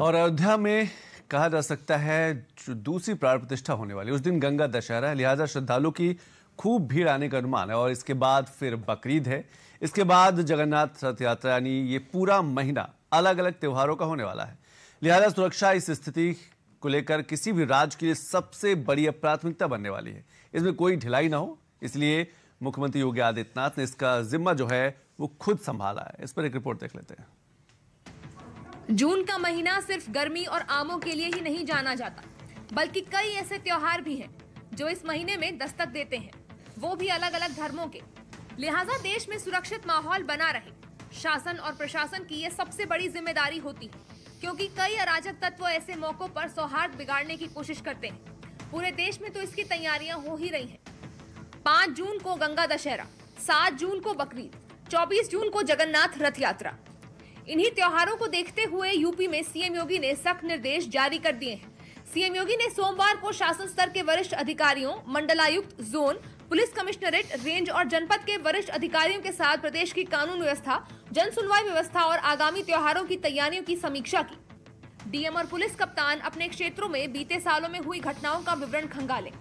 और अयोध्या में कहा जा सकता है जो दूसरी प्राण प्रतिष्ठा होने वाली उस दिन गंगा दशहरा है, लिहाजा श्रद्धालुओं की खूब भीड़ आने का अनुमान है। और इसके बाद फिर बकरीद है, इसके बाद जगन्नाथ रथ यात्रा, यानी ये पूरा महीना अलग अलग त्योहारों का होने वाला है। लिहाजा सुरक्षा इस स्थिति को लेकर किसी भी राज्य के लिए सबसे बड़ी प्राथमिकता बनने वाली है। इसमें कोई ढिलाई ना हो, इसलिए मुख्यमंत्री योगी आदित्यनाथ ने इसका जिम्मा जो है वो खुद संभाला है। इस पर एक रिपोर्ट देख लेते हैं। जून का महीना सिर्फ गर्मी और आमों के लिए ही नहीं जाना जाता, बल्कि कई ऐसे त्योहार भी हैं जो इस महीने में दस्तक देते हैं, वो भी अलग अलग धर्मों के। लिहाजा देश में सुरक्षित माहौल बना रहे, शासन और प्रशासन की ये सबसे बड़ी जिम्मेदारी होती है, क्योंकि कई अराजक तत्व ऐसे मौकों पर सौहार्द बिगाड़ने की कोशिश करते हैं। पूरे देश में तो इसकी तैयारियां हो ही रही हैं। 5 जून को गंगा दशहरा, 7 जून को बकरीद, 24 जून को जगन्नाथ रथ यात्रा। इन्हीं त्योहारों को देखते हुए यूपी में सीएम योगी ने सख्त निर्देश जारी कर दिए हैं। सीएम योगी ने सोमवार को शासन स्तर के वरिष्ठ अधिकारियों, मंडलायुक्त, जोन, पुलिस कमिश्नरेट, रेंज और जनपद के वरिष्ठ अधिकारियों के साथ प्रदेश की कानून व्यवस्था, जन सुनवाई व्यवस्था और आगामी त्योहारों की तैयारियों की समीक्षा की। डीएम और पुलिस कप्तान अपने क्षेत्रों में बीते सालों में हुई घटनाओं का विवरण खंगालें।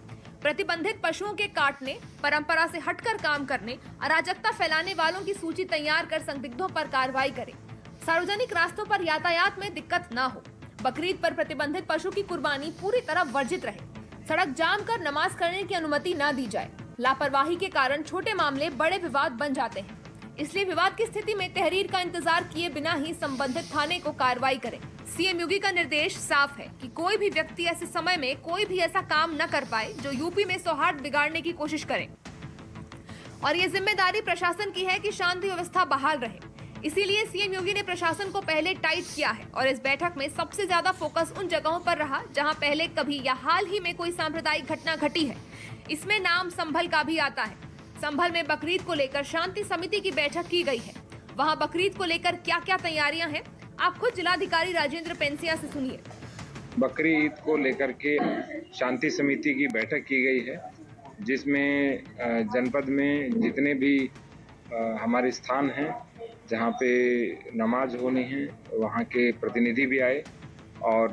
प्रतिबंधित पशुओं के काटने, परंपरा से हटकर काम करने, अराजकता फैलाने वालों की सूची तैयार कर संदिग्धों पर कार्रवाई करें। सार्वजनिक रास्तों पर यातायात में दिक्कत न हो। बकरीद पर प्रतिबंधित पशु की कुर्बानी पूरी तरह वर्जित रहे। सड़क जाम कर नमाज करने की अनुमति न दी जाए। लापरवाही के कारण छोटे मामले बड़े विवाद बन जाते हैं, इसलिए विवाद की स्थिति में तहरीर का इंतजार किए बिना ही संबंधित थाने को कार्रवाई करें। सीएम योगी का निर्देश साफ है कि कोई भी व्यक्ति ऐसे समय में कोई भी ऐसा काम न कर पाए जो यूपी में सौहार्द बिगाड़ने की कोशिश करे। और ये जिम्मेदारी प्रशासन की है कि शांति व्यवस्था बहाल रहे। इसीलिए सीएम योगी ने प्रशासन को पहले टाइट किया है और इस बैठक में सबसे ज्यादा फोकस उन जगहों पर रहा जहां पहले कभी या हाल ही में कोई सांप्रदायिक घटना घटी है। इसमें नाम संभल का भी आता है। संभल में बकरीद को लेकर शांति समिति की बैठक की गई है। वहां बकरीद को लेकर क्या क्या तैयारियां हैं, आप खुद जिलाधिकारी राजेंद्र पेंसिया से सुनिए। बकरीद को लेकर के शांति समिति की बैठक की गई है, जिसमें जनपद में जितने भी हमारे स्थान हैं जहाँ पे नमाज होनी है, वहाँ के प्रतिनिधि भी आए और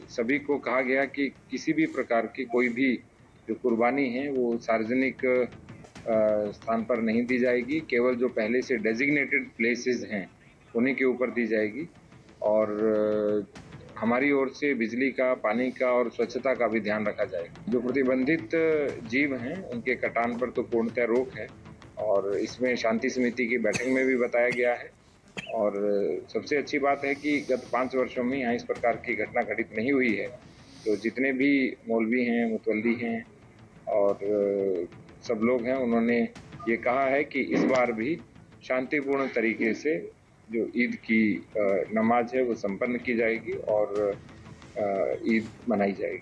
सभी को कहा गया कि किसी भी प्रकार की कोई भी जो कुर्बानी है वो सार्वजनिक स्थान पर नहीं दी जाएगी। केवल जो पहले से डेजिग्नेटेड प्लेसेस हैं उन्हीं के ऊपर दी जाएगी। और हमारी ओर से बिजली का, पानी का और स्वच्छता का भी ध्यान रखा जाएगा। जो प्रतिबंधित जीव हैं उनके कटान पर तो पूर्णतः रोक है और इसमें शांति समिति की बैठक में भी बताया गया है। और सबसे अच्छी बात है कि गत 5 वर्षों में यहाँ इस प्रकार की घटना घटित नहीं हुई है। तो जितने भी मौलवी हैं, मुतवल्ली हैं और सब लोग हैं, उन्होंने ये कहा है कि इस बार भी शांतिपूर्ण तरीके से जो ईद की नमाज है वो संपन्न की जाएगी और ईद मनाई जाएगी।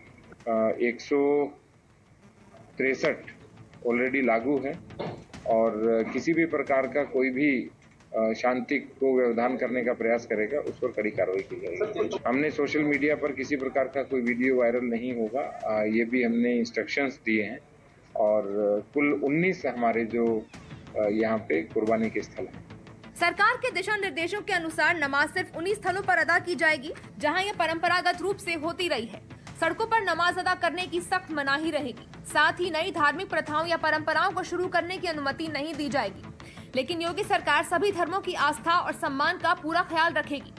163 ऑलरेडी लागू है और किसी भी प्रकार का कोई भी शांति को व्यवधान करने का प्रयास करेगा उस पर कड़ी कार्रवाई की जाएगी। हमने सोशल मीडिया पर किसी प्रकार का कोई वीडियो वायरल नहीं होगा, ये भी हमने इंस्ट्रक्शंस दिए हैं। और कुल 19 हमारे जो यहाँ पे कुर्बानी के स्थल हैं। सरकार के दिशा निर्देशों के अनुसार नमाज सिर्फ उन्हीं स्थलों पर अदा की जाएगी जहां यह परंपरागत रूप से होती रही है। सड़कों पर नमाज अदा करने की सख्त मनाही रहेगी। साथ ही नई धार्मिक प्रथाओं या परंपराओं को शुरू करने की अनुमति नहीं दी जाएगी। लेकिन योगी सरकार सभी धर्मों की आस्था और सम्मान का पूरा ख्याल रखेगी,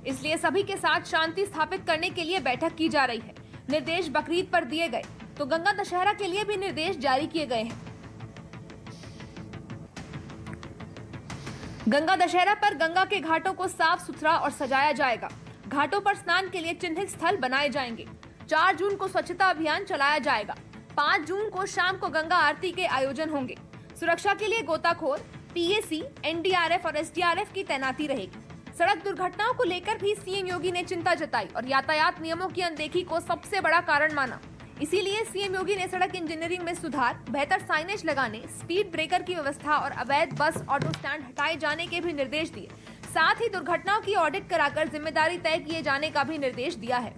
इसलिए सभी के साथ शांति स्थापित करने के लिए बैठक की जा रही है। निर्देश बकरीद पर दिए गए तो गंगा दशहरा के लिए भी निर्देश जारी किए गए हैं। गंगा दशहरा पर गंगा के घाटों को साफ सुथरा और सजाया जाएगा। घाटों पर स्नान के लिए चिन्हित स्थल बनाए जाएंगे। 4 जून को स्वच्छता अभियान चलाया जाएगा। 5 जून को शाम को गंगा आरती के आयोजन होंगे। सुरक्षा के लिए गोताखोर, पीएसी, एनडीआरएफ और एसडीआरएफ की तैनाती रहेगी। सड़क दुर्घटनाओं को लेकर भी सीएम योगी ने चिंता जताई और यातायात नियमों की अनदेखी को सबसे बड़ा कारण माना। इसीलिए सीएम योगी ने सड़क इंजीनियरिंग में सुधार, बेहतर साइनेज लगाने, स्पीड ब्रेकर की व्यवस्था और अवैध बस ऑटो स्टैंड हटाए जाने के भी निर्देश दिए। साथ ही दुर्घटनाओं की ऑडिट कराकर जिम्मेदारी तय किए जाने का भी निर्देश दिया है।